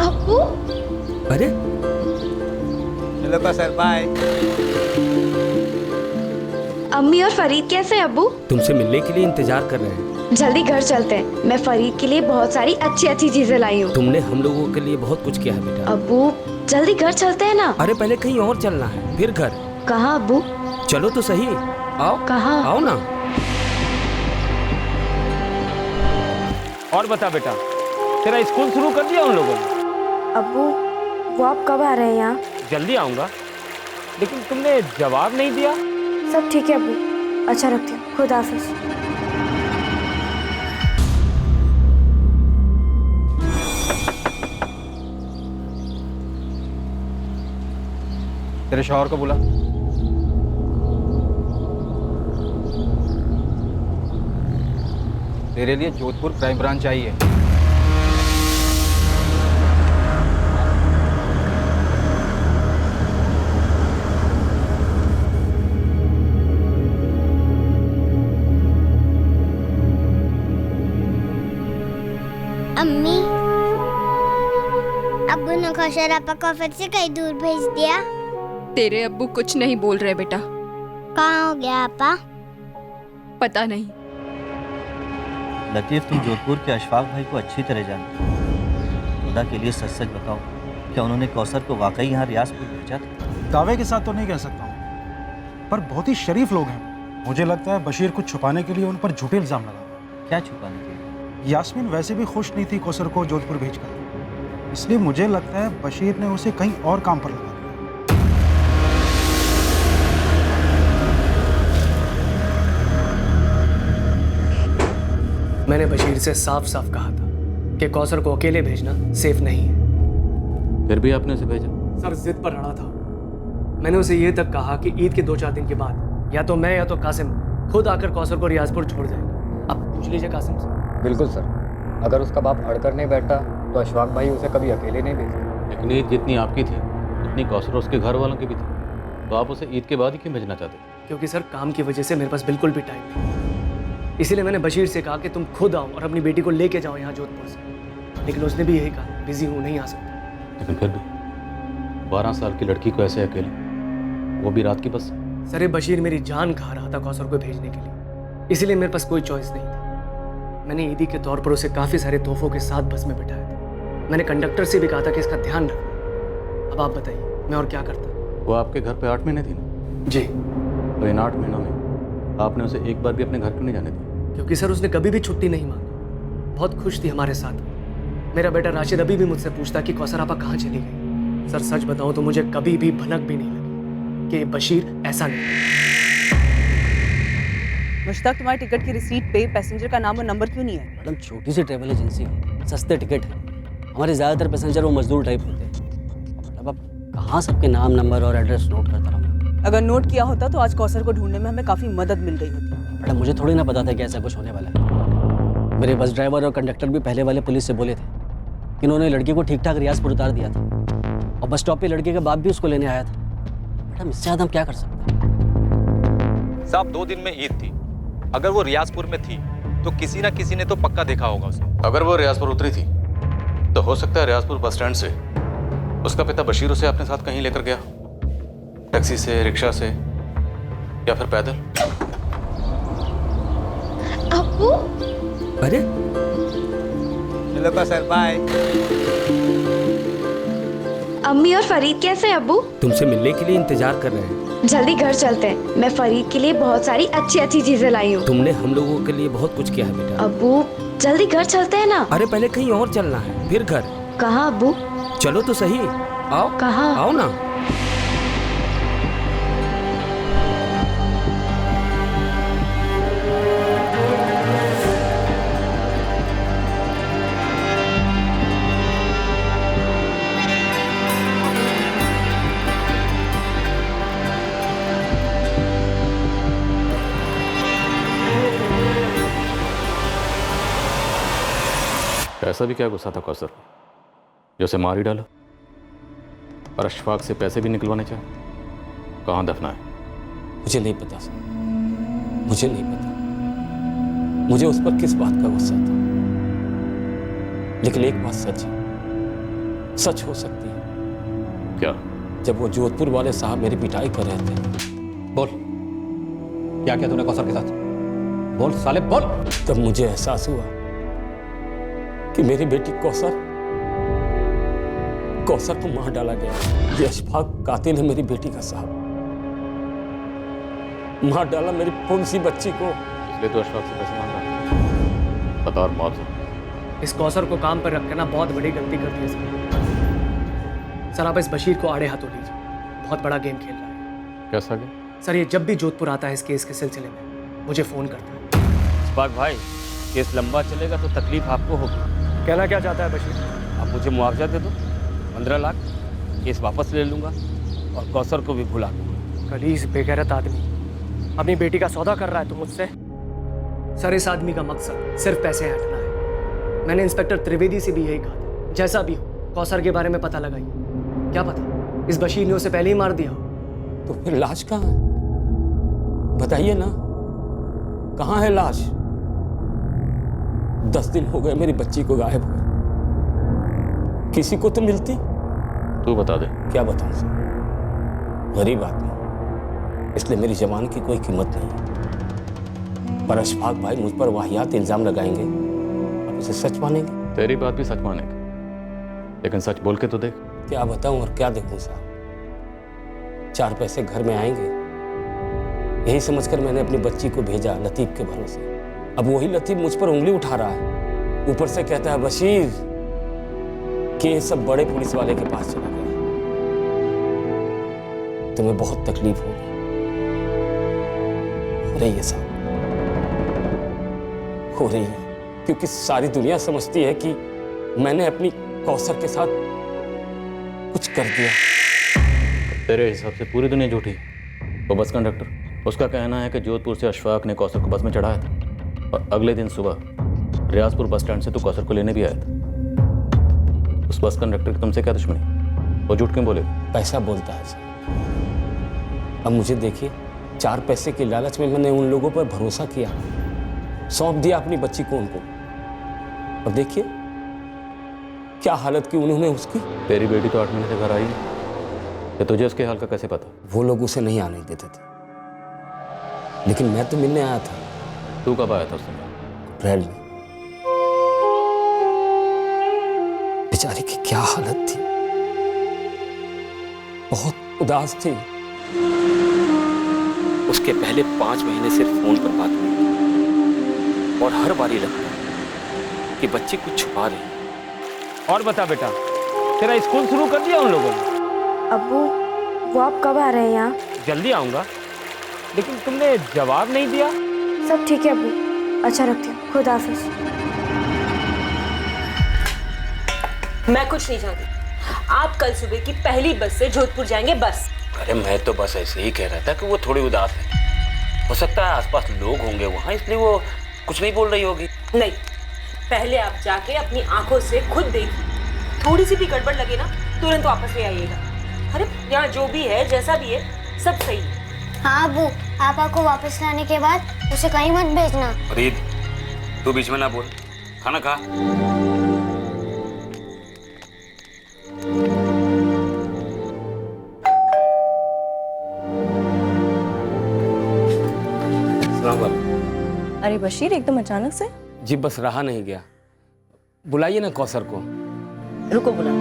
अब्बू। अरे चलो का सर, बाय। अम्मी और फरीद कैसे हैं अब्बू? तुमसे मिलने के लिए इंतजार कर रहे हैं। जल्दी घर चलते हैं। मैं फरीद के लिए बहुत सारी अच्छी अच्छी चीजें लाई हूँ। तुमने हम लोगों के लिए बहुत कुछ किया है बेटा। अब्बू जल्दी घर चलते हैं ना। अरे पहले कहीं और चलना है, फिर घर। कहाँ अब्बू? चलो तो सही। आओ। कहाँ? आओ ना। और बता बेटा, तेरा स्कूल शुरू कर दिया उन लोगों ने? अब्बू वो आप कब आ रहे हैं यहाँ? जल्दी आऊंगा, लेकिन तुमने जवाब नहीं दिया। सब ठीक है अब्बू। अच्छा रखती हूँ। खुदा हाफिज। तेरे शौहर को बुला। तेरे लिए जोधपुर क्राइम ब्रांच आई है। अम्मी, अब्बू ने कौशल आपा को फिर से कहीं दूर भेज दिया। तेरे अब्बू कुछ नहीं बोल रहे बेटा। कहाँ हो गया आपा? पता नहीं। लतीफ, तुम जोधपुर के अशफाक भाई को अच्छी तरह जानते हो। खुदा के लिए सच सच बताओ, क्या उन्होंने कौसर को वाकई यहाँ रियासपुर भेजा था? दावे के साथ तो नहीं कह सकता हूँ, पर बहुत ही शरीफ लोग हैं। मुझे लगता है बशीर कुछ छुपाने के लिए उन पर झूठे इल्जाम लगा। क्या छुपाने के लिए? यास्मीन वैसे भी खुश नहीं थी कौसर को जोधपुर भेजकर, इसलिए मुझे लगता है बशीर ने उसे कहीं और काम पर लगा दिया। मैंने बशीर से साफ साफ कहा था कि कौसर को अकेले भेजना सेफ नहीं है। फिर भी आपने उसे भेजा? सर जिद पर अड़ा था। मैंने उसे ये तक कहा कि ईद के 2-4 दिन के बाद या तो मैं या तो कासिम खुद आकर कौसर को रियाजपुर छोड़ जाएंगे। अब पूछ लीजिए कासिम से। बिल्कुल सर, अगर उसका बाप अड़कर नहीं बैठता तो अशफाक भाई उसे कभी अकेले नहीं भेजते। लेकिन ईद जितनी आपकी थी उतनी कौसर उसके घर वालों की भी थी, तो आप उसे ईद के बाद ही क्यों भेजना चाहते थे? क्योंकि सर काम की वजह से मेरे पास बिल्कुल भी टाइम नहीं, इसीलिए मैंने बशीर से कहा कि तुम खुद आओ और अपनी बेटी को लेके जाओ यहाँ जोधपुर से, लेकिन उसने भी यही कहा बिजी हूँ, नहीं आ सकता। लेकिन फिर भी 12 साल की लड़की को ऐसे अकेले, वो भी रात की बस? सर बशीर मेरी जान खा रहा था कौसर को भेजने के लिए, इसीलिए मेरे पास कोई चॉइस नहीं था। मैंने ईदी के तौर पर उसे काफ़ी सारे तोहफों के साथ बस में बिठाया था। मैंने कंडक्टर से भी कहा था कि इसका ध्यान रखना। अब आप बताइए मैं और क्या करता। वो आपके घर पे 8 महीने थी ना? जी। तो इन 8 महीनों में आपने उसे एक बार भी अपने घर क्यों नहीं जाने दिया? क्योंकि सर उसने कभी भी छुट्टी नहीं मांगी, बहुत खुश थी हमारे साथ। मेरा बेटा राशिद अभी भी मुझसे पूछता कि कौसर आपा कहाँ चली गई। सर सच बताऊं तो मुझे कभी भी भनक भी नहीं लगी कि बशीर ऐसा नहीं। मुश्ताक, तुम्हारी टिकट की रिसीट पे पैसेंजर का नाम और नंबर क्यों नहीं है? मैडम, छोटी सी ट्रैवल एजेंसी है, सस्ते टिकट है। हमारे ज़्यादातर पैसेंजर वो मजदूर टाइप होते हैं। मतलब अब कहाँ सबके नाम, नंबर और एड्रेस नोट करता रहूँगा? अगर नोट किया होता तो आज कौसर को ढूंढने में हमें काफ़ी मदद मिल गई होती। मैडम, मुझे थोड़ी ना पता था कि ऐसा कुछ होने वाला है। मेरे बस ड्राइवर और कंडक्टर भी पहले वाले पुलिस से बोले थे कि उन्होंने लड़की को ठीक ठाक रियासपुर उतार दिया था, और बस स्टॉप पे लड़के के बाप भी उसको लेने आया था। मैडम, इससे ज़्यादा हम क्या कर सकते हैं? साहब 2 दिन में ईद थी, अगर वो रियाजपुर में थी तो किसी ना किसी ने तो पक्का देखा होगा उसे। अगर वो रियाजपुर उतरी थी तो हो सकता है रियाजपुर बस स्टैंड से उसका पिता बशीर उसे अपने साथ कहीं लेकर गया, टैक्सी से, रिक्शा से, या फिर पैदल। अब्बू। अरे चलो का सर, बाय। अम्मी और फरीद कैसे हैं अब्बू? तुमसे मिलने के लिए इंतजार कर रहे हैं। जल्दी घर चलते हैं। मैं फरीद के लिए बहुत सारी अच्छी अच्छी चीजें लाई हूँ। तुमने हम लोगों के लिए बहुत कुछ किया है बेटा। अब्बू जल्दी घर चलते हैं ना। अरे पहले कहीं और चलना है, फिर घर। कहाँ अब्बू? चलो तो सही। आओ। कहाँ? आओ ना। ऐसा भी क्या गुस्सा था कौसर को जो उसे मार ही डाला, और अशफाक से पैसे भी निकलवाने चाहे? कहाँ दफना है? मुझे नहीं पता सर, मुझे नहीं पता। मुझे उस पर किस बात का गुस्सा था, लेकिन एक बात सच है, सच हो सकती है। क्या? जब वो जोधपुर वाले साहब मेरी पिटाई कर रहे थे। बोल, क्या किया तूने कौसर के साथ? बोल साले बोल। तब मुझे एहसास हुआ कि मेरी बेटी कौसर को मार डाला गया। ये अशफाक कातिल है मेरी बेटी का साहब। मार डाला मेरी पुंसी बच्ची को। इसलिए तो अशफाक से पैसे मांग रहा है। बता और मुआवजा। इस कौसर को काम पर रख के ना बहुत बड़ी गलती कर दी है सर। सर आप इस बशीर को आड़े हाथों लीजिए, बहुत बड़ा गेम खेल रहा है। कैसा गेम? सर ये जब भी जोधपुर आता है इस केस के सिलसिले में मुझे फोन करता है। अशफाक भाई, केस लंबा चलेगा तो तकलीफ आपको होगी। कहना क्या चाहता है बशीर? आप मुझे मुआवजा दे दो 15 लाख, केस वापस ले लूंगा और कौसर को भी भुला दूंगा। कलीस बेगैरत आदमी अपनी बेटी का सौदा कर रहा है तो मुझसे। सर इस आदमी का मकसद सिर्फ पैसे हटना है। मैंने इंस्पेक्टर त्रिवेदी से भी यही कहा था, जैसा भी हो कौसर के बारे में पता लगाइए। क्या पता इस बशीर ने उसे पहले ही मार दिया हो। तो फिर लाश कहाँ है? बताइए ना, कहाँ है लाश? 10 दिन हो गए मेरी बच्ची को गायब हुए। किसी को तो मिलती। तू बता दे। क्या बताऊं सर, गरीब आदमी, इसलिए मेरी जबान की कोई कीमत नहीं। पर अशफाक भाई मुझ पर वाहियात इल्जाम लगाएंगे, आप इसे सच मानेंगे? तेरी बात भी सच मानेगा, लेकिन सच बोल के तो देख। क्या बताऊं और क्या देखूं साहब? 4 पैसे घर में आएंगे, यही समझकर मैंने अपनी बच्ची को भेजा लतीफ के भरोसे। अब वही लतीफ मुझ पर उंगली उठा रहा है, ऊपर से कहता है बशीर कि ये सब बड़े पुलिस वाले के पास चला गया। तुम्हें बहुत तकलीफ होगी, हो रही है साहब, हो रही है, क्योंकि सारी दुनिया समझती है कि मैंने अपनी कौसर के साथ कुछ कर दिया। तेरे हिसाब से पूरी दुनिया झूठी। वो बस कंडक्टर, उसका कहना है कि जोधपुर से अशफाक ने कौसर को बस में चढ़ाया था और अगले दिन सुबह रियाजपुर बस स्टैंड से तू कौसर को लेने भी आया था। उस बस कंडक्टर की तुमसे क्या दुश्मनी? वो झूठ क्यों बोले? पैसा बोलता है सर। अब मुझे देखिए, 4 पैसे के लालच में मैंने उन लोगों पर भरोसा किया, सौंप दिया अपनी बच्ची को उनको, और देखिए क्या हालत की उन्होंने उसकी। तेरी बेटी तो 8 महीने से घर आई है, तो तुझे उसके हाल का कैसे पता? वो लोग उसे नहीं आने देते थे, लेकिन मैं तो मिलने आया था। तू कब आया था उससे? अप्रैल में। बेचारी की क्या हालत थी, बहुत उदास थी। उसके पहले 5 महीने सिर्फ फोन पर बात हुई और हर बारी लगता कि बच्चे कुछ छुपा रहे हैं। और बता बेटा, तेरा स्कूल शुरू कर दिया उन लोगों ने? अब्बू वो आप कब आ रहे हैं यहाँ? जल्दी आऊंगा, लेकिन तुमने जवाब नहीं दिया। सब ठीक है अब्बू, अच्छा रखती हूँ, खुदा हाफिज। मैं कुछ नहीं जानती। आप कल सुबह की पहली बस से जोधपुर जाएंगे बस। अरे मैं तो बस ऐसे ही कह रहा था कि वो थोड़ी उदास है, हो सकता है आसपास लोग होंगे वहाँ, इसलिए वो कुछ नहीं बोल रही होगी। नहीं, पहले आप जाके अपनी आंखों से खुद देखिए, थोड़ी सी भी गड़बड़ लगे ना तुरंत वापस ले आइएगा। अरे यहाँ जो भी है जैसा भी है सब सही है। हाँ अबू, पापा को वापस लाने के बाद उसे कहीं मत भेजना। फरीद, तू बीच में ना बोल, खाना खा। अरे बशीर, एकदम अचानक से? जी बस रहा नहीं गया, बुलाइए ना कौसर को। रुको बुला।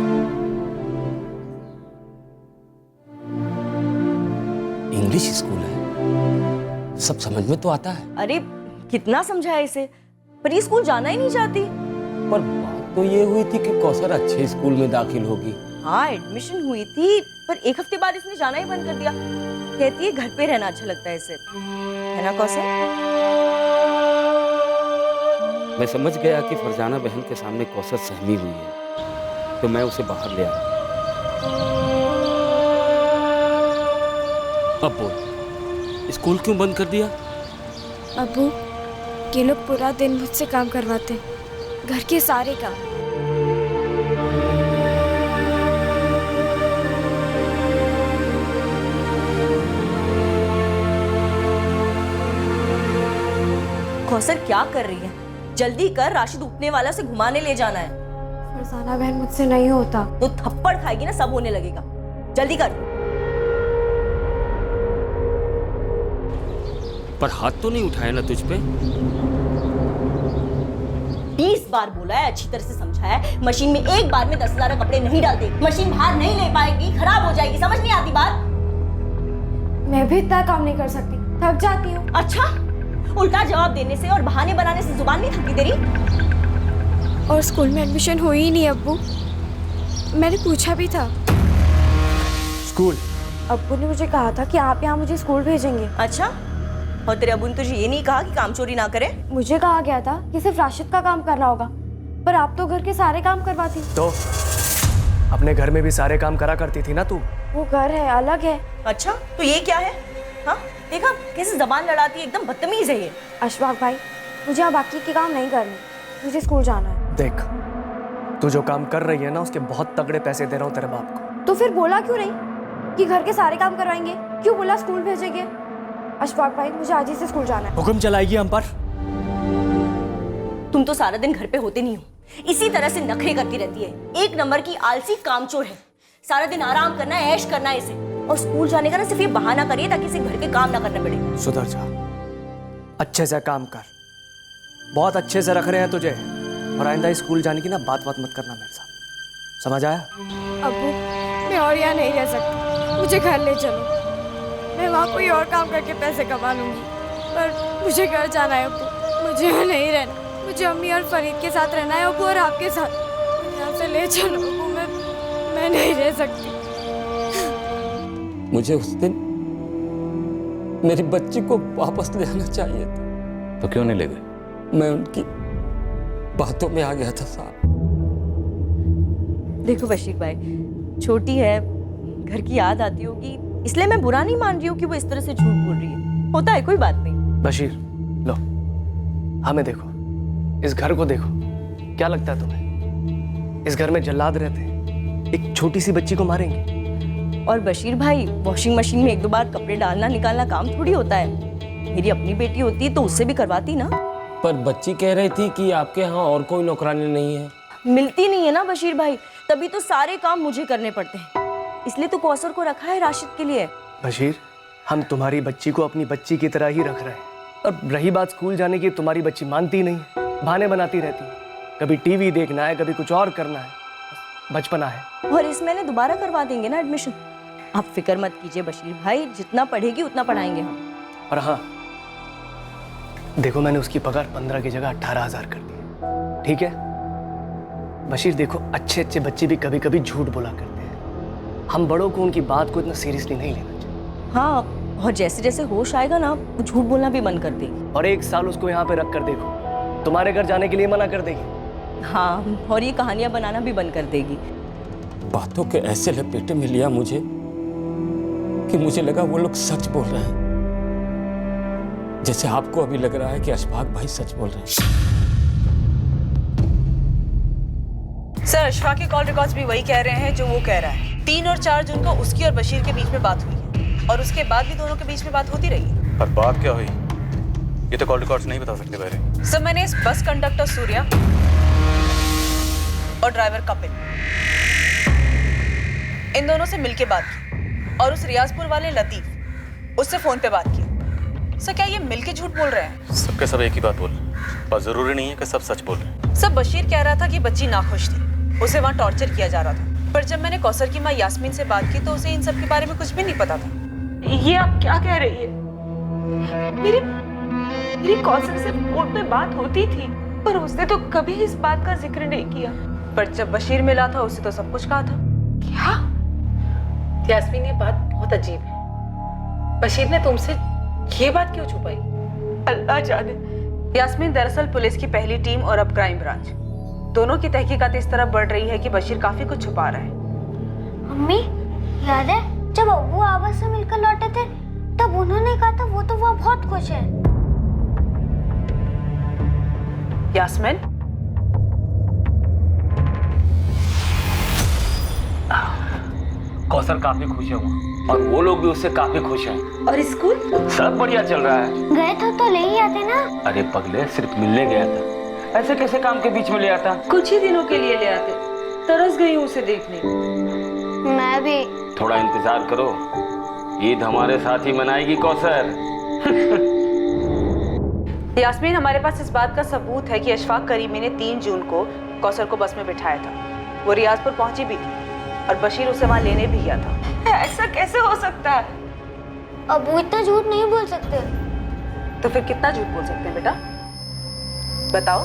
इंग्लिश स्कूल है, सब समझ में तो आता है। अरे कितना समझाया इसे, पर ये स्कूल जाना ही नहीं चाहती। पर बात तो ये हुई थी कि कौसर अच्छे स्कूल में दाखिल होगी। हाँ एडमिशन हुई थी, पर 1 हफ्ते बाद इसने जाना ही बंद कर दिया। कहती है घर पे रहना अच्छा लगता है इसे, है ना कौसर? मैं समझ गया कि फरजाना बहन के सामने कौसर सहमी हुई है, तो मैं उसे बाहर ले आया। अब बोल, स्कूल क्यों बंद कर दिया? अब्बू ये लोग पूरा दिन मुझसे काम करवाते हैं, घर के सारे काम। कौसर क्या कर रही है? जल्दी कर, राशिद उठने वाला से घुमाने ले जाना है। फरजाना बहन मुझसे नहीं होता। तो थप्पड़ खाएगी ना, सब होने लगेगा। जल्दी कर। पर हाथ तो नहीं उठाया ना तुझ पे? 20 बार बोला है, अच्छी तरह से समझाया है। मशीन में एक बार में 10,000 कपड़े नहीं डालते। मशीन बाहर नहीं ले पाएगी, खराब हो जाएगी। समझ नहीं आती बात? मैं भी इतना काम नहीं कर सकती, थक जाती हूँ। अच्छा, उल्टा जवाब देने से और बहाने बनाने से जुबान नहीं थकती तेरी? और स्कूल में एडमिशन हुई ही नहीं अब्बू। मैंने पूछा भी था। स्कूल? अब्बू ने मुझे कहा था कि आप यहाँ मुझे स्कूल भेजेंगे। अच्छा, और तेरे अब्बू ने तुझे ये नहीं कहा कि काम चोरी ना करे? मुझे कहा गया था कि सिर्फ राशिद का काम करना होगा, पर आप तो घर के सारे काम करवाती। तो अपने घर में भी सारे काम करा करती थी ना तू। वो घर है, अलग है। अच्छा, तो ये क्या है? हाँ, देखा कैसे जबान लड़ाती है, एकदम बदतमीज है ये। अशफाक भाई, मुझे यहाँ बाकी के काम नहीं करने, मुझे स्कूल जाना है। देख, तू जो काम कर रही है ना, उसके बहुत तगड़े पैसे दे रहा हूँ तेरे बाप को। तो फिर बोला क्यों नहीं कि घर के सारे काम करवाएंगे? क्यों बोला स्कूल भेजेंगे? अशफाक भाई, मुझे आज ही से स्कूल जाना है। हुक्म चलाएगी हम पर? तुम तो सारा दिन घर पे होते नहीं हो, इसी तरह से नखरे करती रहती है। एक नंबर की आलसी कामचोर है। सारा दिन आराम करना है, ऐश करना है इसे। और स्कूल जाने का ना सिर्फ ये बहाना करिए ताकि इसे घर के काम ना करने पड़े। सुधर जा, अच्छे से काम कर। बहुत अच्छे से रख रहे हैं तुझे, और आइंदा स्कूल जाने की ना बात मत करना मेरे साथ, समझ आया? अब्बू, मैं और यहाँ नहीं रह सकती, मुझे घर ले चलो। मैं वहाँ कोई और काम करके पैसे कमा लूंगी, पर मुझे घर जाना है अब्बू। मुझे यहाँ नहीं रहना, मुझे अम्मी और फरीद के साथ रहना है अब्बू, और आपके साथ। यहाँ से ले चलो अब्बू, मैं नहीं रह सकती। मुझे उस दिन मेरी बच्ची को वापस ले आना चाहिए था। तो क्यों नहीं ले गए? मैं उनकी बातों में आ गया था साहब। देखो बशीर भाई, छोटी है, घर की याद आती होगी, इसलिए मैं बुरा नहीं मान रही हूँ कि वो इस तरह से झूठ बोल रही है। होता है, कोई बात नहीं। बशीर, लो, हमें देखो, इस घर को देखो। क्या लगता है तुम्हें इस घर में जल्लाद रहते हैं, एक छोटी सी बच्ची को मारेंगे? और बशीर भाई, वॉशिंग मशीन में 1-2 बार कपड़े डालना निकालना काम थोड़ी होता है। मेरी अपनी बेटी होती तो उससे भी करवाती ना। पर बच्ची कह रही थी कि आपके यहाँ और कोई नौकरानी नहीं है। मिलती नहीं है ना बशीर भाई, तभी तो सारे काम मुझे करने पड़ते हैं। इसलिए तो कौसर को रखा है राशिद के लिए। बशीर, हम तुम्हारी बच्ची को अपनी बच्ची की तरह ही रख रहे हैं। और रही बात स्कूल जाने की, तुम्हारी बच्ची मानती नहीं है, बहाने बनाती रहती है। कभी टीवी देखना है, कभी कुछ और करना है। बचपना है। और इस महीने दोबारा करवा देंगे ना एडमिशन। आप फिक्र मत कीजिए बशीर भाई, जितना पढ़ेगी उतना पढ़ाएंगे हम। और हाँ, देखो, मैंने उसकी पगार 15 की जगह 18,000 कर दी, ठीक है? बशीर देखो, अच्छे अच्छे बच्चे भी कभी कभी झूठ बोला करते हैं। हम बड़ों को उनकी बात को इतना सीरियसली नहीं लेना चाहिए। हाँ, और जैसे जैसे होश आएगा ना, वो झूठ बोलना भी बंद कर देगी। और 1 साल उसको यहाँ पे रख कर देखो, तुम्हारे घर जाने के लिए मना कर देगी। हाँ, और ये कहानियां बनाना भी बंद कर देगी। बातों के ऐसे लपेटे में लिया मुझे कि मुझे लगा वो लोग सच बोल रहे हैं, जैसे आपको अभी लग रहा है कि अशफाक भाई सच बोल रहे हैं। सर, अशफाक के कॉल रिकॉर्ड्स भी वही कह रहे हैं जो वो कह रहा है। 3 और 4 जून को उसकी और बशीर के बीच में बात हुई है, और उसके बाद भी दोनों के बीच में बात होती रही है। पर बात क्या हुई ये तो कॉल रिकॉर्ड्स नहीं बता सकते बहरे। सर, मैंने इस बस कंडक्टर सूर्या और ड्राइवर कपिल, इन दोनों से मिलके बात की, और उस रियाजपुर वाले लतीफ, उससे फोन पे बात की। सर, क्या ये मिलके झूठ बोल रहे हैं? सबके सब एक ही बात बोल रहे हैं, पर जरूरी नहीं है कि सब सच बोल रहे हैं। सब बशीर कह रहा था कि बच्ची नाखुश थी, उसे वहाँ टॉर्चर किया जा रहा था। पर जब मैंने कौसर की माँ यास्मीन से बात की तो उसे इन सब के बारे में कुछ भी नहीं पता था। ये आप क्या कह रही है? मेरी कौसर से फोन पे बात होती थी, पर उसने तो कभी इस बात का जिक्र नहीं किया। पर जब बशीर मिला था उसे तो सब कुछ कहा था। क्या? यास्मीन, ये बात बहुत अजीब है। बशीर ने तुमसे ये बात क्यों छुपाई? अल्लाह जाने। यास्मीन दरअसल पुलिस की पहली टीम और अब क्राइम ब्रांच, दोनों की तहकीकात इस तरह बढ़ रही है कि बशीर काफी कुछ छुपा रहा है। मम्मी, याद है जब अब्बू आबा से मिलकर लौटे थे तब उन्होंने कहा था वो तो वहाँ बहुत खुश है। यास्मीन, कौसर काफी खुश है वहाँ, और वो लोग भी उससे काफी खुश हैं। और स्कूल सब बढ़िया चल रहा है। गए तो ले ही आते ना। अरे पगले, सिर्फ मिलने गया था, ऐसे कैसे काम के बीच में ले आता? कुछ ही दिनों के लिए ले आते। तरस गई हूँ उसे देखने। मैं भी। थोड़ा इंतजार करो, ईद हमारे साथ ही मनाएगी कौसर। यास्मीन, हमारे पास इस बात का सबूत है कि अशफाक करीमी ने 3 जून को कौसर को बस में बिठाया था। वो रियाजपुर पहुंची भी थी और बशीर उसे वहां लेने भी गया था। ऐसा कैसे हो सकता है? अब वो इतना झूठ नहीं बोल सकते। तो फिर कितना झूठ बोल सकते हैं बेटा, बताओ।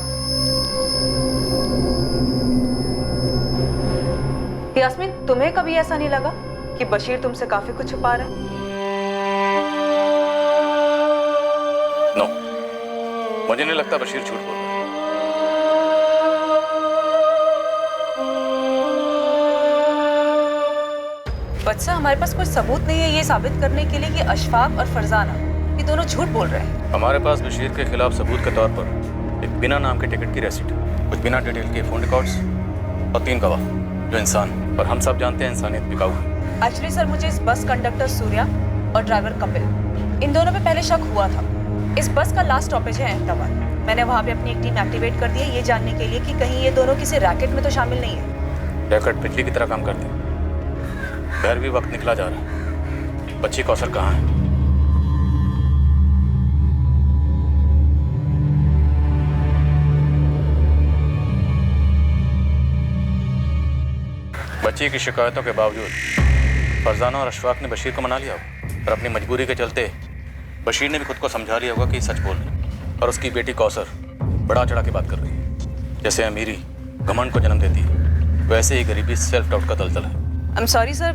यास्मीन, तुम्हें कभी ऐसा नहीं लगा कि बशीर तुमसे काफी कुछ छुपा रहा है? नो, मुझे नहीं लगता बशीर झूठ बोल रहा है। बच्चा, हमारे पास कोई सबूत नहीं है ये साबित करने के लिए कि अशफाक और फरजाना ये दोनों झूठ बोल रहे हैं। हमारे पास बशीर के खिलाफ सबूत के तौर पर एक बिना नाम के टिकट की रेसिट, कुछ बिना डिटेल के फोन रिकॉर्ड्स और 3 गवाह जो इंसान, और हम सब जानते हैं इंसानियत बिकाऊ है। एक्चुअली सर, मुझे इस बस कंडक्टर सूर्या और ड्राइवर कपिल, इन दोनों पे पहले शक हुआ था। इस बस का लास्ट स्टॉपेज है अहमदाबाद। मैंने वहाँ पे अपनी एक टीम एक्टिवेट कर दी है ये जानने के लिए कि कहीं ये दोनों किसी रैकेट में तो शामिल नहीं है। रैकेट बिजली की तरह काम करते हैं। खैर भी वक्त निकला जा रहा है। बच्ची कौसर कहाँ है? बच्ची की शिकायतों के बावजूद फरजाना और अशफाक ने बशीर को मना लिया और अपनी मजबूरी के चलते बशीर ने भी खुद को समझा लिया होगा कि सच बोल रही, और उसकी बेटी कौसर बड़ा चढ़ा के बात कर रही है। जैसे अमीरी घमंड को जन्म देती है, वैसे ही गरीबी सेल्फ डाउट का दलदल है। I am sorry sir,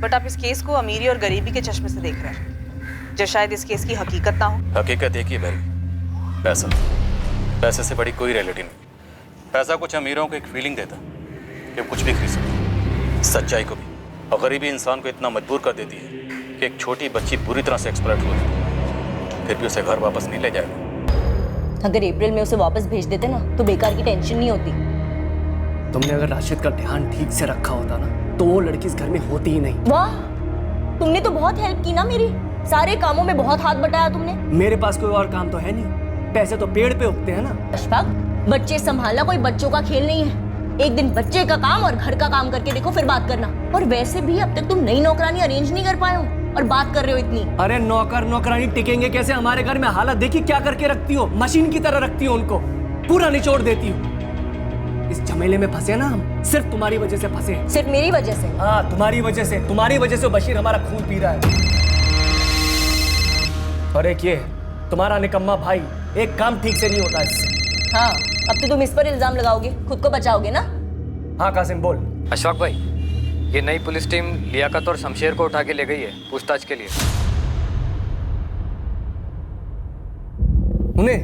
but आप इस केस को अमीरी और गरीबी के चश्मे से देख रहे हैं, जो शायद इस केस की हकीकत ना हो। हकीकत एक ही है बहरी, पैसा। पैसे से बड़ी कोई रियलिटी नहीं। पैसा कुछ अमीरों को एक फीलिंग देता कि वो कुछ भी खरीद सकते, सच्चाई को भी। और गरीबी इंसान को इतना मजबूर कर देती है कि एक छोटी बच्ची बुरी तरह से एक्सप्लॉइट हो जाती है, फिर भी उसे घर वापस नहीं ले जाएगा। अगर अप्रैल में उसे वापस भेज देते ना तो बेकार की टेंशन नहीं होती। तुमने अगर राशिद का ध्यान ठीक से रखा होता ना तो वो लड़की इस घर में होती ही नहीं। वाह, तुमने तो बहुत हेल्प की ना मेरी, सारे कामों में बहुत हाथ बटाया तुमने। मेरे पास कोई और काम तो है नहीं, पैसे तो पेड़ पे उगते हैं ना। अशफाक, बच्चे संभालना कोई बच्चों का खेल नहीं है। एक दिन बच्चे का काम और घर का काम करके देखो, फिर बात करना। और वैसे भी अब तक तुम नई नौकरानी अरेंज नहीं कर पाए हो और बात कर रहे हो इतनी। अरे नौकर नौकरानी टिकेंगे कैसे? हमारे घर में हालत देखी क्या करके रखती हो, मशीन की तरह रखती हो उनको, पूरा निचोड़ देती हो। इस झमेले में फंसे ना हम, सिर्फ तुम्हारी वजह से फंसे। सिर्फ मेरी वजह से? हाँ, तुम्हारी वजह से। तुम्हारी वजह से बशीर हमारा खून पी रहा है। और एक ये तुम्हारा निकम्मा भाई, एक काम ठीक से नहीं होता इससे। हाँ, अब तो तुम इस पर इल्जाम लगाओगे, खुद को बचाओगे ना? हाँ कासिम बोल। अशफाक भाई, ये नई पुलिस टीम लियाकत और शमशेर को उठा के ले गई है पूछताछ के लिए। उन्हें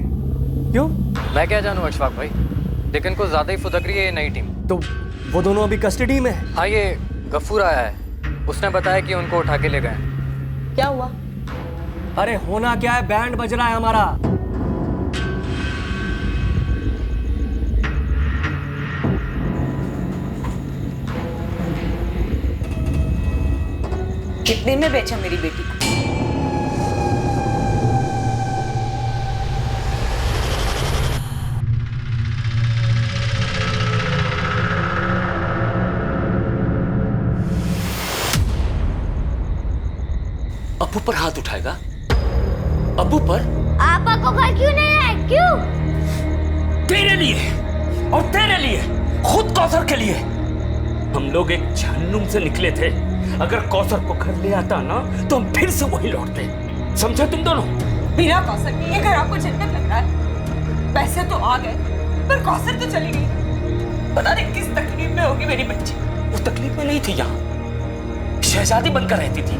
क्यों? मैं क्या जानूं अशफाक भाई, लेकिन कुछ ज्यादा ही फुदक रही है ये नई टीम। तो वो दोनों अभी कस्टडी में है? हाँ, ये गफूर आया है, उसने बताया कि उनको उठा के ले गए। क्या हुआ? अरे होना क्या है, बैंड बज रहा है हमारा। कितने में बेचा मेरी बेटी को? अब्बू पर हाथ उठाएगा? अब्बू पर? आपा को घर क्यों नहीं आए? क्यों? तेरे लिए और तेरे लिए, खुद कौसर के लिए। हम लोग एक जहन्नुम से निकले थे। अगर कौसर को घर ले आता ना तो हम फिर से वही लौटते। समझे तुम दोनों? बिना कौसर के ये घर आपको जन्नत लग रहा है? पैसे तो आ गए पर कौसर तो चली गई। पता नहीं किस तकलीफ में होगी मेरी बच्ची। वो तकलीफ में नहीं थी, यहाँ शहजादी बनकर रहती थी।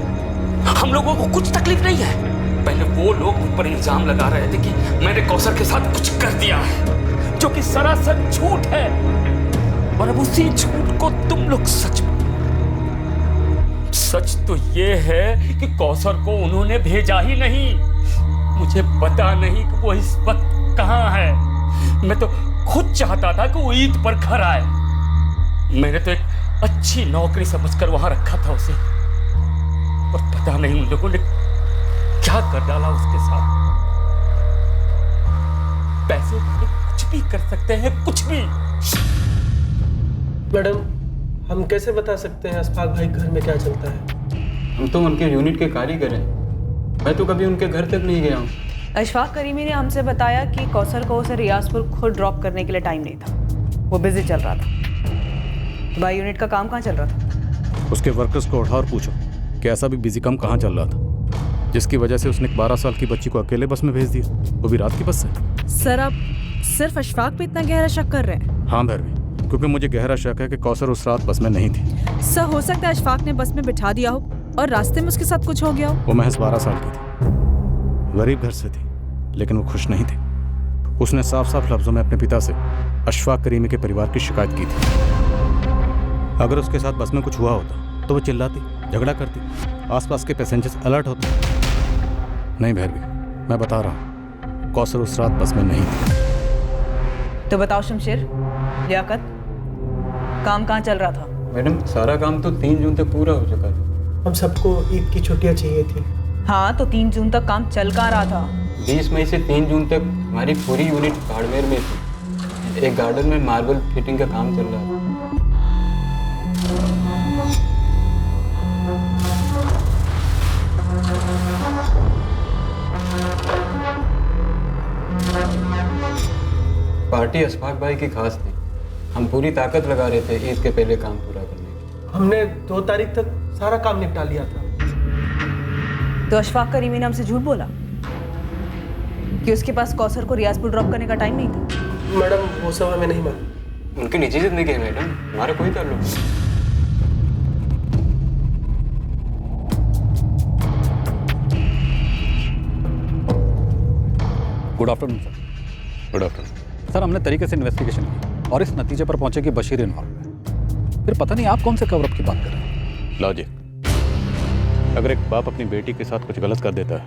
हम लोगों को कुछ तकलीफ नहीं है। पहले वो लोग मुझ पर इल्जाम लगा रहे थे कि मैंने कौसर के साथ कुछ कर दिया है, जो कि सरासर झूठ है। और अब उसी झूठ को तुम लोग सच तो ये है कि कौसर को उन्होंने भेजा ही नहीं। मुझे पता नहीं कि वो इस वक्त कहाँ है। मैं तो खुद चाहता था कि वो ईद पर घर आए। मैंने तो एक अच्छी नौकरी समझकर वहां रखा था उसे, और पता नहीं उन लोगों ने क्या कर डाला उसके साथ। पैसे कुछ भी कर सकते हैं, कुछ भी। मैडम, हम कैसे बता सकते हैं अशफाक भाई घर में क्या चलता है? हम तो उनके यूनिट के कारीगर हैं। मैं तो कभी उनके घर तक नहीं गया हूँ। अशफाक करीमी ने हमसे बताया कि कौसर को उसे रियाजपुर खुद ड्रॉप करने के लिए टाइम नहीं था, वो बिजी चल रहा था। तो भाई यूनिट का काम कहाँ चल रहा था? उसके वर्कर्स को उठा और पूछो कि ऐसा भी बिजी कम कहाँ चल रहा था जिसकी वजह से उसने 12 साल की बच्ची को अकेले बस में भेज दिया, वो भी रात की बस से। सर आप सिर्फ अशफाक पे इतना गहरा शक कर रहे हैं? हाँ भैरवी, क्योंकि मुझे गहरा शक है कि कौसर उस रात बस में नहीं थी। सर हो सकता है अशफाक ने बस में बिठा दिया हो और रास्ते में उसके साथ कुछ हो गया हो। वो महज 12 साल की थी, गरीब घर से थी, लेकिन वो खुश नहीं थी। उसने साफ साफ लफ्जों में अपने पिता से अशफाक करीमी के परिवार की शिकायत की थी। अगर उसके साथ बस में कुछ हुआ होता तो वो चिल्लाती, झगड़ा करती, आसपास के पैसेंजर्स अलर्ट होते। नहीं भैरवी, मैं बता रहा हूँ, कौसर उस रात बस में नहीं थी। तो बताओ शमशेर, लियाकत, काम कहाँ चल रहा था? मैडम सारा काम तो 3 जून तक पूरा हो चुका था। हम सबको ईद की छुट्टियां चाहिए थी। हाँ तो 3 जून तक काम चल कहाँ रहा था? 20 मई से 3 जून तक हमारी पूरी यूनिट बाड़मेर में थी। एक गार्डन में मार्बल फिटिंग का काम चल रहा था। पार्टी अशफाक भाई की खास थी। हम पूरी ताकत लगा रहे थे ईद के पहले काम पूरा करने की। हमने 2 तारीख तक सारा काम निपटा लिया था। तो अशफाक करीमी ने हमसे झूठ बोला कि उसके पास कौसर को रियाजपुर ड्रॉप करने का टाइम नहीं था? मैडम वो सब हमें नहीं मालूम। उनकी निजी जिंदगी है मैडम, हमारा कोई ताल्लुक नहीं। Good afternoon sir. Good afternoon sir. हमने तरीके से इन्वेस्टिगेशन की और इस नतीजे पर पहुंचे कि बशीर इन्वॉल्व है। फिर पता नहीं आप कौन से कवरअप की बात कर रहे हैं। लॉजिक, अगर एक बाप अपनी बेटी के साथ कुछ गलत कर देता है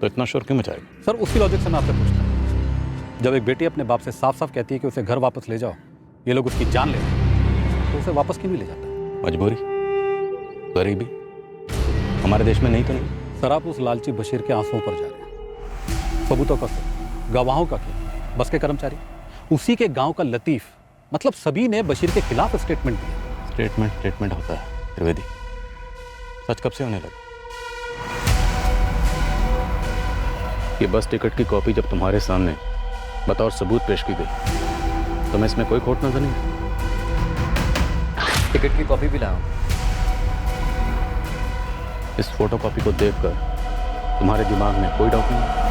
तो इतना शोर क्यों मचाएगा? सर उसी लॉजिक से मैं आपसे पूछता हूँ, जब एक बेटी अपने बाप से साफ साफ कहती है कि उसे घर वापस ले जाओ, ये लोग उसकी जान ले तो उसे वापस क्यों नहीं ले जाता? मजबूरी, गरीबी, हमारे देश में नहीं तो नहीं। सर आप उस लालची बशीर के आंसुओं पर जा रहे हैं। सबूतों का क्या, गवाहों का क्या? बस के कर्मचारी, उसी के गांव का लतीफ, मतलब सभी ने बशीर के खिलाफ स्टेटमेंट दिया। स्टेटमेंट होता है त्रिवेदी, सच कब से होने लगा? ये बस टिकट की कॉपी जब तुम्हारे सामने बतौर सबूत पेश की गई तो मैं इसमें कोई खोट नजर नहीं। टिकट की कॉपी भी लाओ। इस फोटो कॉपी को देखकर तुम्हारे दिमाग में कोई डाउट नहीं?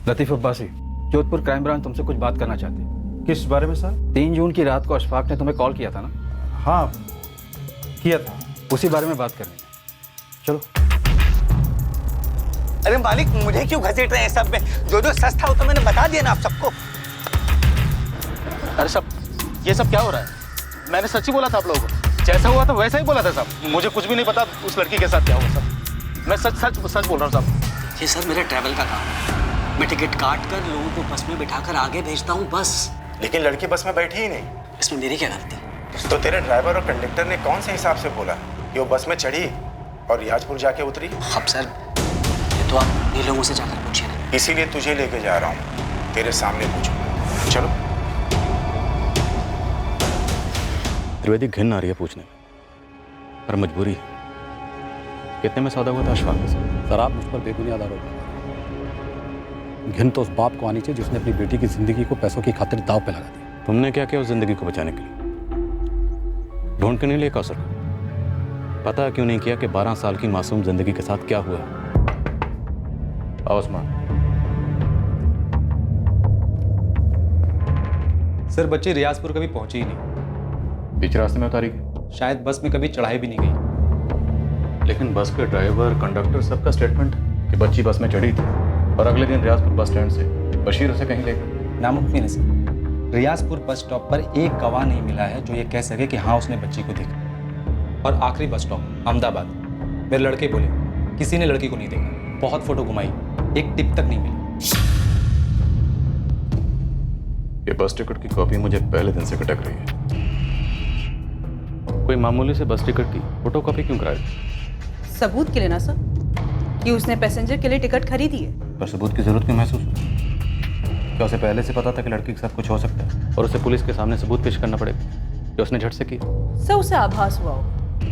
लतीफ अब्बासी, जोधपुर क्राइम ब्रांच तुमसे कुछ बात करना चाहते हैं। किस बारे में सर? 3 जून की रात को अशफाक ने तुम्हें कॉल किया था ना? हाँ किया था। उसी बारे में बात करनी है। चलो। अरे मालिक, मुझे क्यों घसीट रहे हैं सब में? जो जो सच था वो तो मैंने बता दिया ना आप सबको। अरे सब ये सब क्या हो रहा है? मैंने सच ही बोला था आप लोगों को, जैसा हुआ था वैसा ही बोला था सब। मुझे कुछ भी नहीं पता उस लड़की के साथ क्या हुआ सब। मैं सच बोल रहा हूँ सब। ये सर मेरा ट्रैवल का काम है। मैं टिकट काट कर लोगों को बस में बिठाकर आगे भेजता हूँ बस। लेकिन लड़की बस में बैठी ही नहीं। इसमें मेरी क्या गलती? तो तेरे ड्राइवर और कंडक्टर ने कौन से हिसाब से बोला कि वो बस में चढ़ी और रियाजपुर जाके उतरी? अब सर ये तो आप ये लोगों से जाकर पूछिए ना। इसीलिए तुझे लेके जा रहा हूँ, तेरे सामने पूछूंगा। चलो। त्रिवेदी, घिन आ रही है पूछने में, पर मजबूरी है। कितने में सौदा हुआ था अशफाक के साथ? सर आप मुझ पर बेबुनियाद आरोप लगा रहे हैं। घिन तो उस बाप को आनी चाहिए जिसने अपनी बेटी की जिंदगी को पैसों की खातिर दांव पे लगा दी। तुमने क्या किया उस जिंदगी को बचाने के लिए? ढूंढ के नहीं लिया कौसर को? पता क्यों नहीं किया कि 12 साल की मासूम जिंदगी के साथ क्या हुआ? आओ उस्मान। सर बच्ची रियाजपुर कभी पहुंची ही नहीं। बीच रास्ते में उतारी गई? शायद बस में कभी चढ़ाई भी नहीं गई। लेकिन बस के ड्राइवर, कंडक्टर सबका स्टेटमेंट कि बच्ची बस में चढ़ी थी और अगले दिन रियाजपुर बस स्टैंड से बशीर उसे कहीं ले गया। नामुमकिन है सर। रियाजपुर बस स्टॉप पर एक गवाह नहीं मिला है जो ये कह सके कि हाँ उसने बच्ची को देखा। और आखिरी बस स्टॉप अहमदाबाद, मेरे लड़के बोले किसी ने लड़की को नहीं देखा। बहुत फोटो घुमाई, एक टिप तक नहीं मिली। ये बस टिकट की कॉपी मुझे पहले दिन से खटक रही है। कोई मामूली से बस टिकट की फोटो कॉपी क्यों कराई? सबूत के लिए ना सर, कि उसने पैसेंजर के लिए टिकट खरीदी है। पर सबूत की जरूरत क्यों महसूस हुई? क्या उसे पहले से पता था कि लड़की के साथ कुछ हो सकता है और उसे पुलिस के सामने सबूत पेश करना पड़ेगा कि उसने झट से की? सर उसे आभास हुआ होगा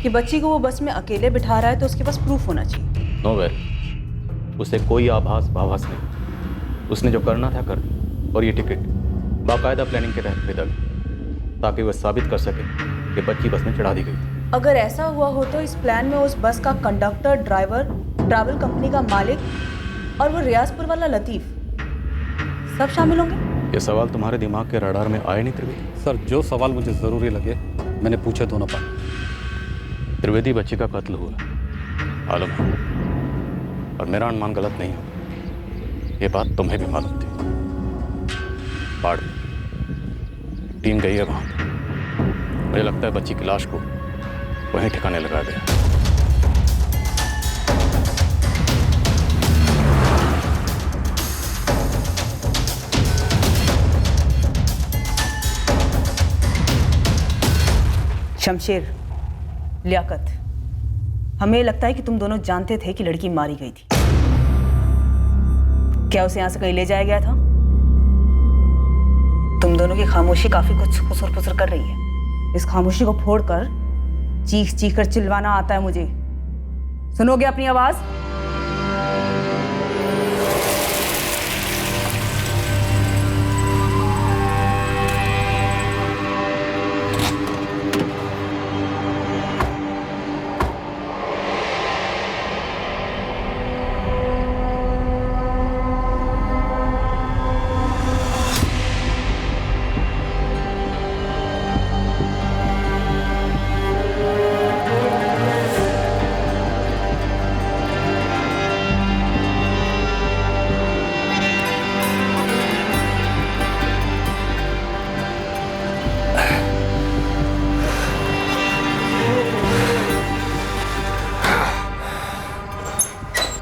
कि बच्ची को वो बस में अकेले बिठा रहा है, तो उसके पास प्रूफ होना चाहिए। नो वेल, उसे कोई आभास भाभास नहीं। उसने जो करना था कर दिया, और ये टिकट बाकायदा प्लानिंग के तहत खरीदा गया ताकि वह साबित कर सके कि बच्ची बस में चढ़ा दी गई थी। अगर ऐसा हुआ हो तो इस प्लान में उस बस का कंडक्टर, ड्राइवर, ट्रैवल कंपनी का मालिक और वो रियाजपुर वाला लतीफ़ सब शामिल होंगे। ये सवाल तुम्हारे दिमाग के रडार में आए नहीं त्रिवेदी? सर, जो सवाल मुझे ज़रूरी लगे मैंने पूछे दोनों पर। त्रिवेदी, बच्ची का कत्ल हुआ आलम है, और मेरा अनुमान गलत नहीं हो। ये बात तुम्हें भी मालूम थी। बाढ़ टीम गई है वहाँ पर। मुझे लगता है बच्ची की लाश को वहीं ठिकाने लगा गया। शमशेर, लियाकत, हमें लगता है कि तुम दोनों जानते थे कि लड़की मारी गई थी। क्या उसे यहां से कहीं ले जाया गया था? तुम दोनों की खामोशी काफी कुछ खुसर फुसर कर रही है। इस खामोशी को फोड़कर चीख चीख कर चिल्लाना आता है मुझे। सुनोगे अपनी आवाज?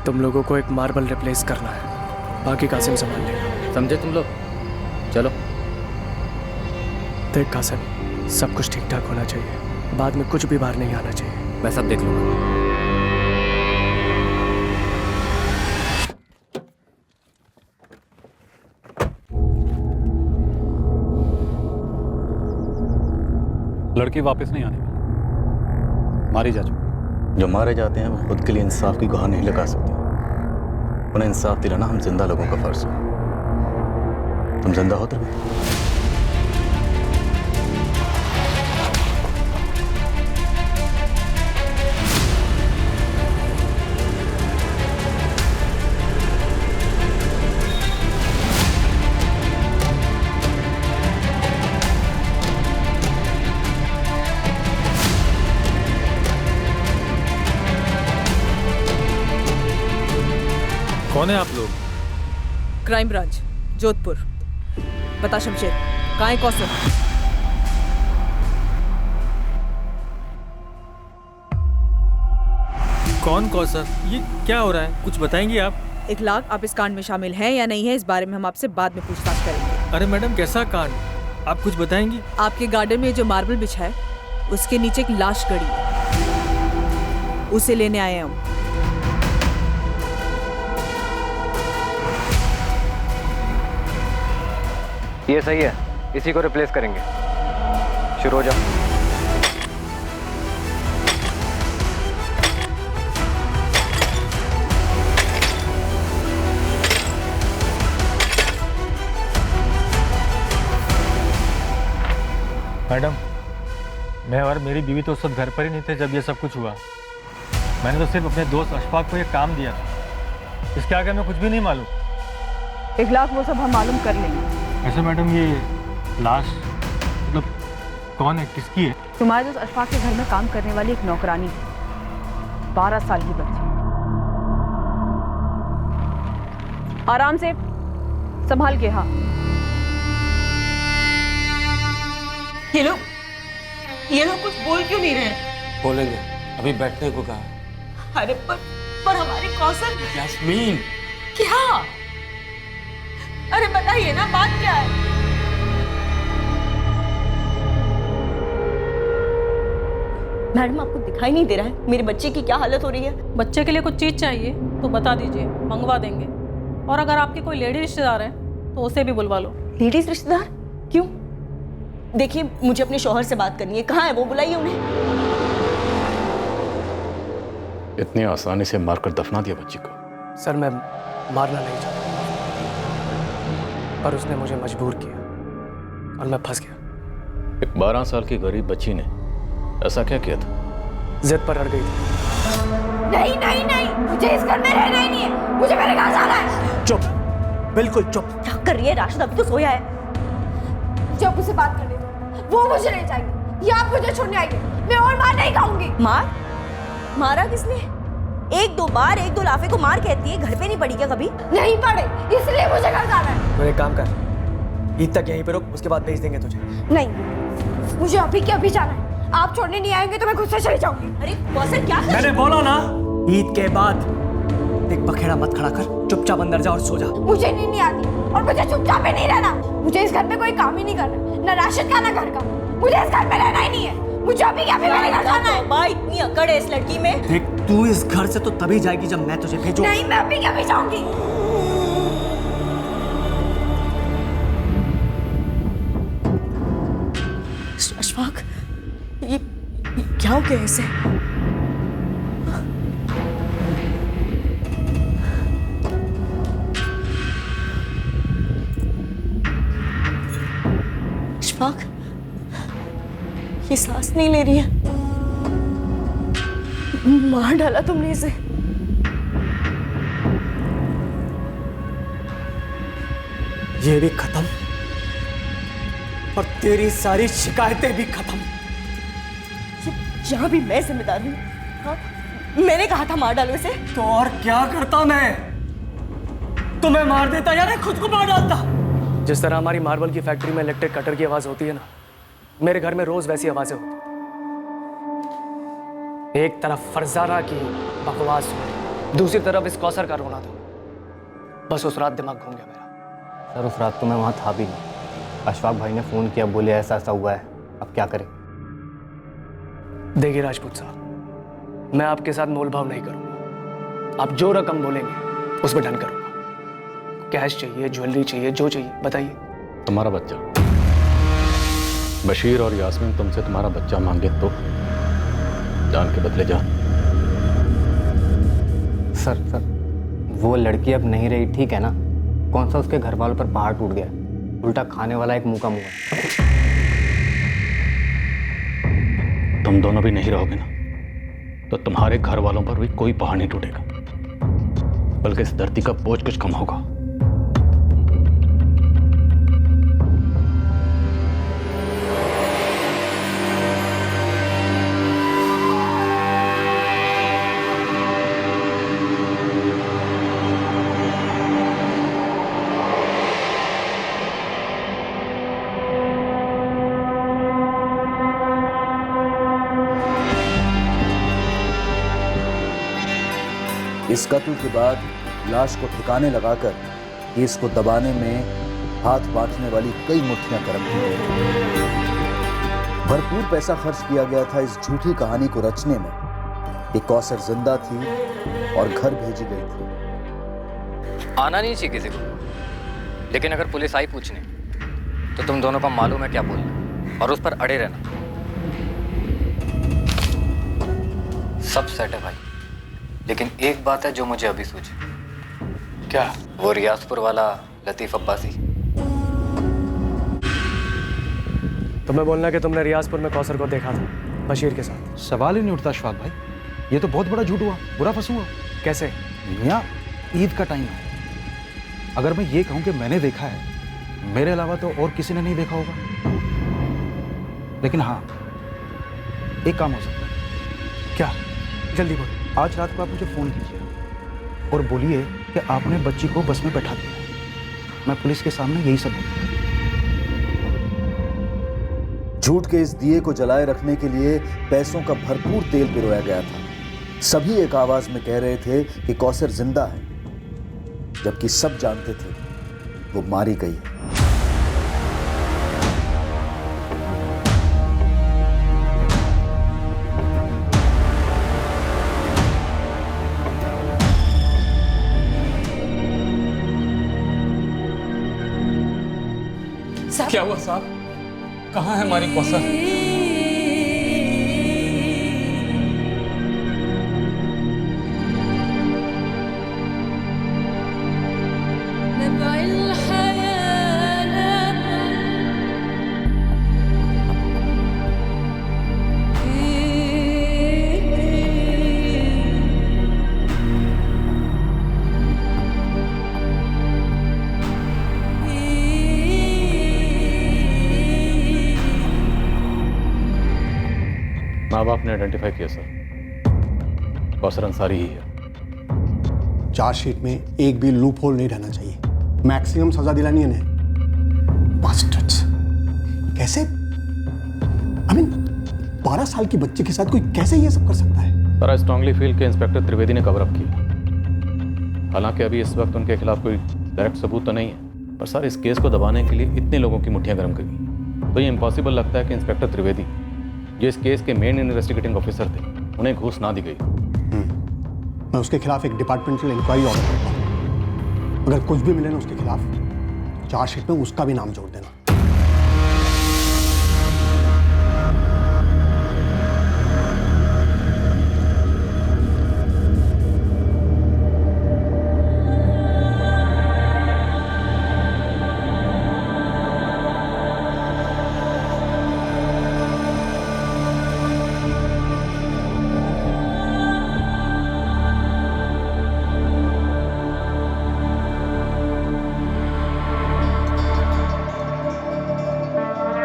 तुम लोगों को एक मार्बल रिप्लेस करना है, बाकी कासिम संभाल लेगा। समझे तुम लोग? चलो। देख कासिम, सब कुछ ठीक ठाक होना चाहिए, बाद में कुछ भी बाहर नहीं आना चाहिए। मैं सब देख लूंगा। लड़की वापस नहीं आने वाली, मारी जा चुकी। जो मारे जाते हैं वो खुद के लिए इंसाफ की गुहार नहीं लगा सकते। उन्हें इंसाफ दिलाना हम जिंदा लोगों का फर्ज है। तुम जिंदा हो त्रिवेदी? कौन है आप लोग? Crime branch, Jodhpur. बता शमशेर, कहाँ है कौसर? कौन कौसर? ये क्या हो रहा है, कुछ बताएंगी आप? इखलाक, आप इस कांड में शामिल हैं या नहीं है, इस बारे में हम आपसे बाद में पूछताछ करेंगे। अरे मैडम, कैसा कांड, आप कुछ बताएंगी? आपके गार्डन में जो मार्बल बिछा है उसके नीचे एक लाश गड़ी है, उसे लेने आए हैं हम। ये सही है, इसी को रिप्लेस करेंगे। शुरू हो जाओ। मैडम, मैं और मेरी बीवी तो उस वक्त घर पर ही नहीं थे जब ये सब कुछ हुआ। मैंने तो सिर्फ अपने दोस्त अशफाक को ये काम दिया था, इसके आगे हमें कुछ भी नहीं मालूम। इखलाक, वो सब हम मालूम कर लेंगे। ऐसे मैडम, ये लाश मतलब कौन है, किसकी है? तुम्हारे दोस्त अशफाक के घर में काम करने वाली एक नौकरानी है, 12 साल की बच्ची। आराम से, संभाल के। हाँ, ये लोग कुछ बोल क्यों नहीं रहे? बोलेंगे, अभी बैठने को कहा। अरे पर हमारी कौसर। यास्मीन, क्या? अरे बताइए ना, बात क्या है? मैडम आपको दिखाई नहीं दे रहा है मेरे बच्चे की क्या हालत हो रही है? बच्चे के लिए कुछ चीज़ चाहिए तो बता दीजिए, मंगवा देंगे। और अगर आपके कोई लेडी रिश्तेदार है तो उसे भी बुलवा लो। लेडीज रिश्तेदार? क्यों? देखिए मुझे अपने शौहर से बात करनी है, कहाँ है वो, बुलाइए उन्हें। इतनी आसानी से मारकर दफना दिया बच्ची को? सर मैं मारना नहीं चाहता, पर उसने मुझे मजबूर किया और मैं फंस गया। एक 12 साल की गरीब बच्ची ने ऐसा क्या किया था? जिद पर अड़ गई थी। नहीं नहीं नहीं, मुझे इस घर में रहना ही नहीं है, मुझे मेरे घर जाना है। चुप, बिल्कुल चुप। क्या कर रही है? राशिद अभी तो सोया है। मुझे अब उससे बात करने दो, वो मुझे नहीं चाहिए। या आप मुझे छोड़ने आइए, मैं और मार नहीं खाऊंगी। मार? मारा किसने? एक दो बार, एक दो लाफे को मार कहती है, घर पे नहीं पड़ी क्या कभी? नहीं पड़े, इसलिए मुझे घर जाना है। तो एक काम कर, ईद तक यहीं पे रुक, उसके बाद भेज देंगे तुझे। नहीं, मुझे अभी के अभी जाना है। आप छोड़ने नहीं आएंगे तो मैं खुद से चली जाऊंगी। अरे कौसर क्या कर? मैंने बोला ना, ईद के बाद एक बखेड़ा मत खड़ा कर, चुपचाप अंदर जा और सो जा। मुझे नींद नहीं आती और मुझे चुपचाप ही नहीं रहना। मुझे इस घर में कोई काम ही नहीं करना, ना राशिद का ना घर का। मुझे इस घर में रहना ही नहीं है। मुझे अभी क्या मेरे घर जाना है। माँ इतनी अकड़ है इस लड़की में। देख, तू इस घर से तो तभी जाएगी जब मैं तुझे भेजूं। नहीं, मैं अभी क्या भी जाऊंगी। अशफाक, ये क्या हो गया इसे? अशफाक, ये सांस नहीं ले रही है। मार डाला तुमने इसे। ये भी खत्म और तेरी सारी शिकायतें भी खत्म। यहाँ भी मैं जिम्मेदार हूँ। हाँ? मैंने कहा था मार डालो इसे। तो और क्या करता मैं? तुम्हें मार देता या खुद को मार डालता? जिस तरह हमारी मार्बल की फैक्ट्री में इलेक्ट्रिक कटर की आवाज होती है ना, मेरे घर में रोज वैसी आवाजें होती। एक तरफ फरजाना की बकवास हो, दूसरी तरफ इस कौसर का रोना था। बस उस रात दिमाग घूम गया मेरा। सर उस रात तो मैं वहाँ था भी नहीं। अशफाक भाई ने फ़ोन किया, बोले ऐसा ऐसा हुआ है, अब क्या करें? देखिए राजपूत साहब, मैं आपके साथ मोलभाव नहीं करूंगा। आप जो रकम बोलेंगे उस पर डन करूंगा। कैश चाहिए, ज्वेलरी चाहिए, जो चाहिए बताइए। तुम्हारा बच्चा बशीर और यास्मीन तुमसे तुम्हारा बच्चा मांगे तो जान के बदले जान। सर वो लड़की अब नहीं रही, ठीक है ना? कौन सा उसके घर वालों पर पहाड़ टूट गया, उल्टा खाने वाला एक मुंह का मुंह है। तुम दोनों भी नहीं रहोगे ना, तो तुम्हारे घर वालों पर भी कोई पहाड़ नहीं टूटेगा, बल्कि इस धरती का बोझ कुछ कम होगा। इस कत्ल के बाद लाश को ठिकाने लगाकर केस को दबाने में हाथ बांटने वाली कई मुट्ठियां गर्म की गई। भरपूर पैसा खर्च किया गया था इस झूठी कहानी को रचने में कि कौसर जिंदा थी और घर भेजी गई थी। आना नहीं चाहिए किसी को, लेकिन अगर पुलिस आई पूछने तो तुम दोनों का मालूम है क्या बोलना और उस पर अड़े रहना। सब सेट है भाई, लेकिन एक बात है जो मुझे अभी सूझी। क्या? वो रियासपुर वाला लतीफ अब्बासी। तुम्हें बोलना कि तुमने रियासपुर में कौसर को देखा था बशीर के साथ। सवाल ही नहीं उठता अशफाक भाई, ये तो बहुत बड़ा झूठ हुआ, बुरा फंसू हुआ। कैसे? मियाँ ईद का टाइम है, अगर मैं ये कहूँ कि मैंने देखा है, मेरे अलावा तो और किसी ने नहीं देखा होगा। लेकिन हाँ, एक काम हो सकता है। क्या? जल्दी बोलो। आज रात को आप मुझे फ़ोन कीजिए और बोलिए कि आपने बच्ची को बस में बैठा दिया। मैं पुलिस के सामने यही सब बोलूँगा। झूठ के इस दिए को जलाए रखने के लिए पैसों का भरपूर तेल पिरोया गया था। सभी एक आवाज में कह रहे थे कि कौसर जिंदा है, जबकि सब जानते थे वो मारी गई है। क्या हुआ साहब? कहाँ है हमारी कौसर? माँ बाप ने आइडेंटिफाई किया सर, कौसर अंसारी ही है। चार्जशीट में एक भी लूप होल नहीं रहना चाहिए। मैक्सिमम सजा दिलानी है इन्हें। बास्टर्ड्स। कैसे? आई मीन 12 साल की बच्ची के साथ कोई कैसे ये सब कर सकता है? पर आई स्ट्रांगली फील कि इंस्पेक्टर त्रिवेदी ने कवर अप किया। हालांकि अभी इस वक्त उनके खिलाफ कोई डायरेक्ट सबूत तो नहीं है, पर सर इस केस को दबाने के लिए इतने लोगों की मुट्ठियां गर्म कर गई, तो ये इम्पॉसिबल लगता है कि इंस्पेक्टर त्रिवेदी, जो इस केस के मेन इन्वेस्टिगेटिंग ऑफिसर थे, उन्हें घूस ना दी गई। मैं उसके खिलाफ एक डिपार्टमेंटल इंक्वायरी ऑर्डर करता हूँ। अगर कुछ भी मिले ना उसके खिलाफ, तो चार्जशीट में उसका भी नाम जोड़ देना।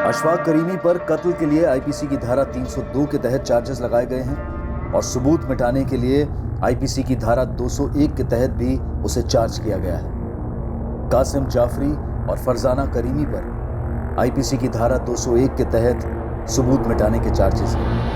अशफाक करीमी पर कत्ल के लिए आईपीसी की धारा 302 के तहत चार्जेस लगाए गए हैं और सबूत मिटाने के लिए आईपीसी की धारा 201 के तहत भी उसे चार्ज किया गया है। कासिम जाफरी और फरजाना करीमी पर आईपीसी की धारा 201 के तहत सबूत मिटाने के चार्जेस हैं।